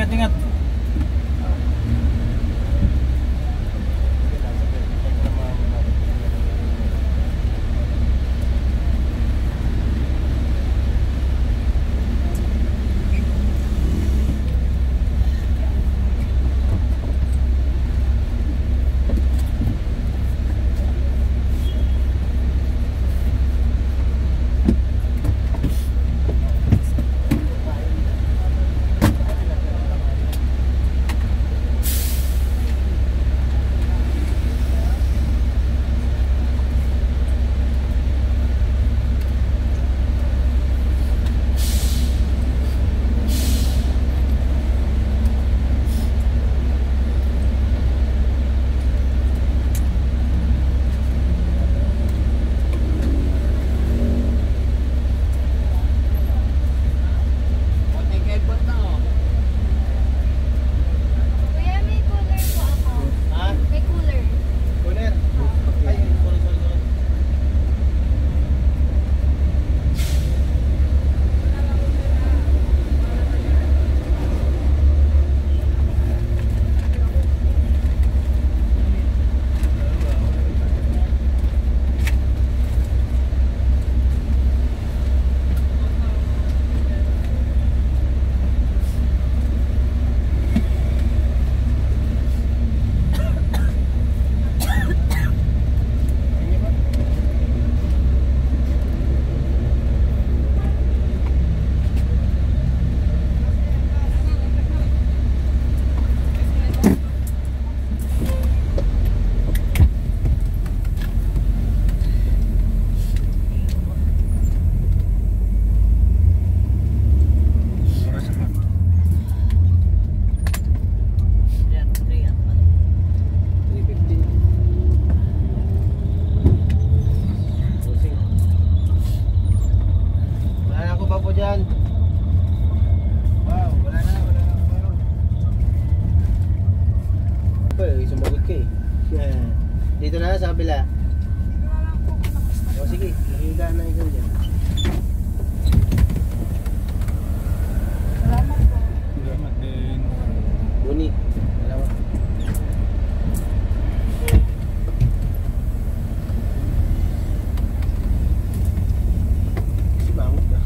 ingat-ingat. Dito na sa kabila. O sige, higa na ikaw dyan. Salamat po. Salamat din. Buni. Salamat. Si bangot na.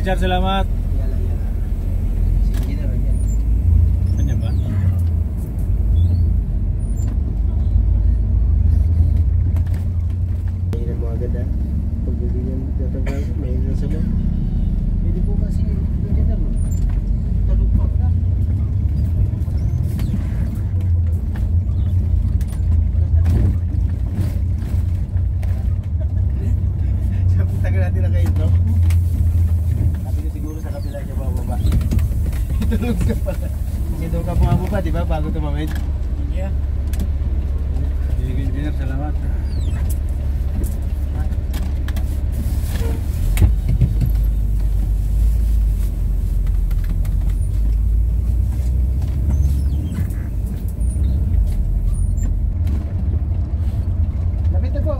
Richard, salamat. Sige na rin yan. Kanya ba? Kasi doon ka bumababa, di ba? Bago tumawid. Yeah. Sige, engineer, salamat. Lapit na po.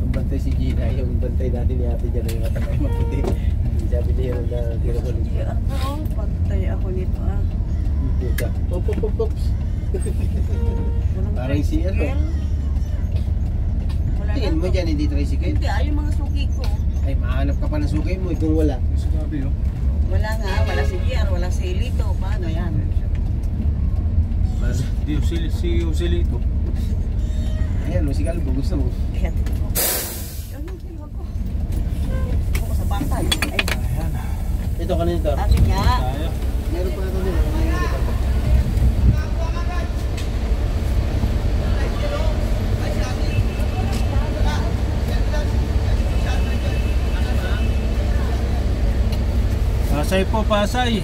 Ang bantay si Gina, yung bantay natin ni ate dyan yung matakay maputi. Sabi niya na tira ko nito. Oo, patay ako nito ah. Puta. Ops. Walang Parang si ano. tricycle. Wala Tingin na mo to. dyan, hindi tricycle. Hindi, yung mga suki ko. Ay, mahanap ka pa ng sukay mo kung wala. Gusto sabi, oh. Wala nga, wala si GR, wala si Lito. Paano yan? Di usili ito. Ayan, si Calvo, gusto mo. Ayan. Yan yung kinuha ko. Ako sa bantay. Ay, Ayan. Ito kanina to. dati nga. Tayo. Meron pa ito nila. Pasay po, pasay.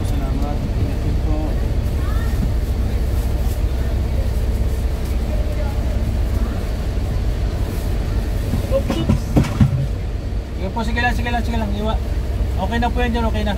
Salamat. Ingat po. Sige po, sige lang. Iwa. Okay na po yan dyan, okay na.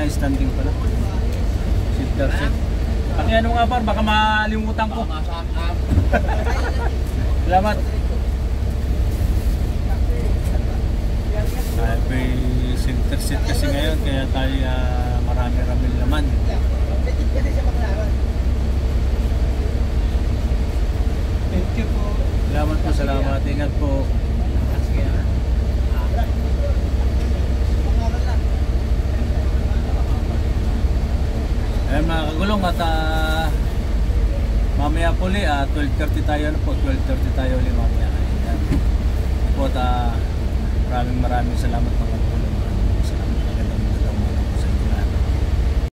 Standing pala. Shifter set. Paki ano nga par, baka malimutan ko. Salamat. May center set kasi ngayon kaya tayo marami-rami laman. Thank you po. Salamat po, salamat. Ingat po. Ayan mga kagulong at mamaya po ulit 12:30 tayo, ano po, 12:30 tayo ulit mamaya. Ayan po at maraming salamat po.